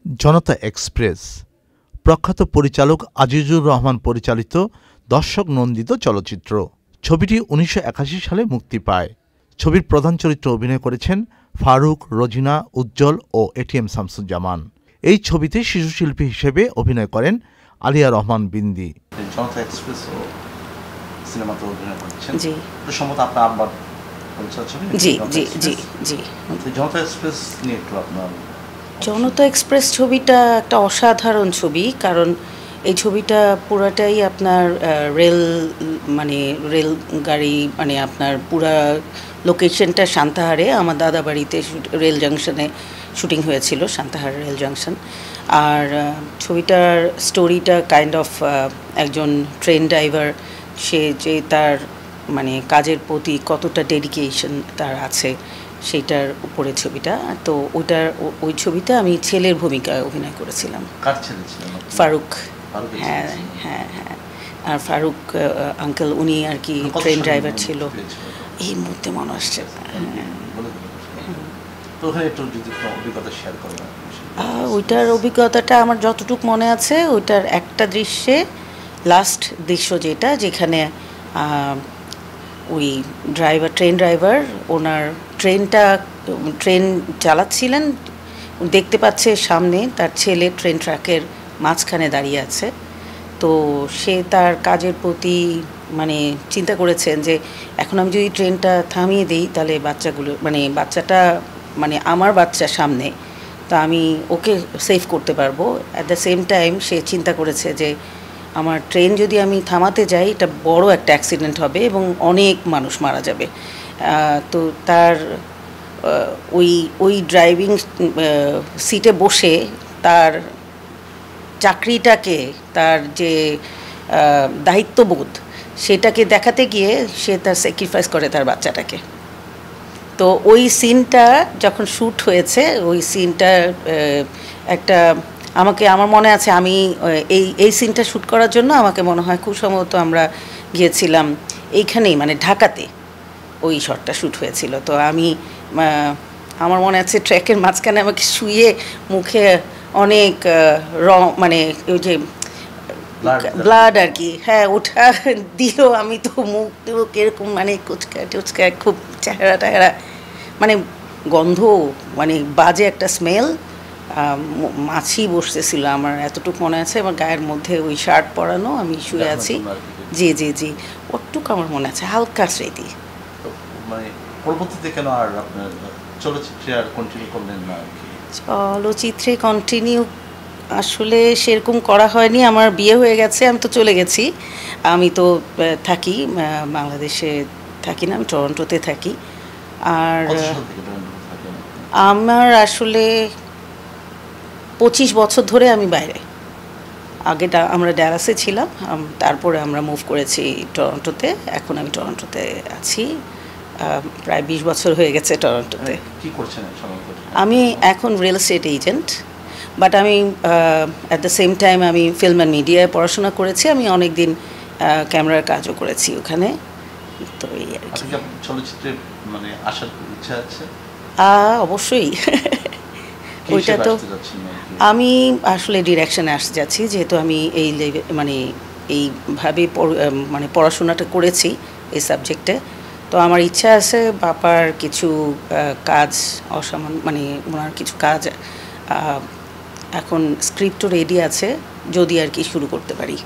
জনতা express প্রখ্যাত পরিচালক আজিজুর রহমান পরিচালিত দর্শক নন্দিত চলচ্চিত্র। ছবিটি ১৯৮১ সালে মুক্তি পায়। ছবির প্রধান চরিত্রে অভিনয় করেছেন ফারুক, রোজিনা, উজ্জ্বল ও এটিএম শামসুজ্জামান। এই ছবিতে শিশুশিল্পী হিসেবে অভিনয় করেন আলিয়া রহমান বিন্দি। জনতা এক্সপ্রেস সিনেমাতে অভিনয় করেছেন। জি, সম্ভবত আপনার আব্বার পরিচালক ছবি। জি জি জি জি। জনতা এক্সপ্রেস নিয়ে একটু আপনার। জনতা এক্সপ্রেস ছবিটা একটা অসাধারণ ছবি, কারণ এই ছবিটা পুরাটাই আপনার রেল গাড়ি, মানে আপনার পুরা লোকেশনটা সান্তাহারে, আমার দাদা বাড়িতে রেল জাংশনে শুটিং হয়েছিল, সান্তাহার রেল জাংশন। আর ছবিটার স্টোরিটা কাইন্ড অফ একজন ট্রেন ড্রাইভার, সে যে তার মানে কাজের প্রতি কতটা ডেডিকেশন তার আছে সেইটার উপরে ছবিটা। তো ওই ছবিতে আমি ছেলের ভূমিকায় অভিনয় করেছিলাম। কার ছেলে ছিলেন? ফারুক। হ্যাঁ হ্যাঁ হ্যাঁ। আর ফারুক আঙ্কেল, উনি আর কি ট্রেন ড্রাইভার ছিল। এই মুহূর্তে মনে আসছে। ওইটার অভিজ্ঞতাটা আমার যতটুকু মনে আছে, ওইটার একটা দৃশ্যে, লাস্ট দৃশ্য যেখানে ওই ট্রেন ড্রাইভার ওনার ট্রেন চালাচ্ছিলেন, দেখতে পাচ্ছে সামনে তার ছেলে ট্রেন ট্র্যাকের মাঝখানে দাঁড়িয়ে আছে। তো সে তার কাজের প্রতি মানে চিন্তা করেছেন যে এখন আমি যদি ট্রেনটা থামিয়ে দিই তাহলে বাচ্চাটা মানে আমার বাচ্চার সামনে, তা আমি ওকে সেভ করতে পারবো। অ্যাট দ্য সেম টাইম সে চিন্তা করেছে যে আমার ট্রেন যদি আমি থামাতে যাই, এটা বড় একটা অ্যাক্সিডেন্ট হবে এবং অনেক মানুষ মারা যাবে। তো তার ওই ড্রাইভিং সিটে বসে তার চাকরিটাকে, তার যে দায়িত্ববোধ, সেটাকে দেখাতে গিয়ে সে তার স্যাক্রিফাইস করে তার বাচ্চাটাকে। তো ওই সিনটা যখন শ্যুট হয়েছে, ওই সিনটা একটা আমার মনে আছে, আমি এই সিনটা শ্যুট করার জন্য আমাকে মনে হয় খুব সম্ভবত আমরা গিয়েছিলাম এইখানেই, মানে ঢাকাতে ওই শটটা শ্যুট হয়েছিল। তো আমার মনে আছে ট্র্যাকের মাঝখানে আমাকে শুয়ে মুখে অনেক মানে ওই যে ব্লাড আর কি, হ্যাঁ, ওটা দিল। আমি তো মুখ এরকম মানে কুচকা খুব চেহারা মানে গন্ধ, মানে বাজে একটা স্মেল, মাছি বসতেছিল আমার, এতটুকু মনে আছে। আমার গায়ের মধ্যে ওই শার্ট পরানো, আমি শুয়ে আছি। জি জি জি, ওটুকু আমার মনে আছে, হালকা স্মৃতি। পরবর্তীতে কেন আর আপনার চলচ্চিত্রে আর কন্টিনিউ করলেন না? চলচ্চিত্রে কন্টিনিউ আসলে সেরকম করা হয়নি। আমার বিয়ে হয়ে গেছে, আমি তো চলে গেছি। আমি তো থাকি বাংলাদেশে থাকি না, আমি টরন্টোতে থাকি। আর আমার আসলে 25 বছর ধরে আমি বাইরে। আগে আমরা ডালাসে ছিলাম, তারপরে আমরা মুভ করেছি টরন্টোতে। এখন আমি টরন্টোতে আছি, প্রায় 20 বছর হয়ে গেছে টরন্টোতে। কি করছেন? আমি এখন রিয়েল এস্টেট এজেন্ট, বাট আমি অ্যাট দ্য সেম টাইম আমি ফিল্ম অ্যান্ড মিডিয়ায় পড়াশোনা করেছি। আমি অনেক দিন ক্যামেরার কাজও করেছি ওখানে। তো এই আর কি। চলচ্চিত্রে মানে আসার ইচ্ছা আছে? অবশ্যই। ওইটা তো আমি আসলে ডিরেকশনে আসতে যাচ্ছি, যেহেতু আমি এই মানে এইভাবে মানে পড়াশোনাটা করেছি এই সাবজেক্টে। তো আমার ইচ্ছা আছে বাবার কিছু কাজ, মানে ওনার কিছু কাজ এখন স্ক্রিপ্টও রেডি আছে, যদি আর কি শুরু করতে পারি।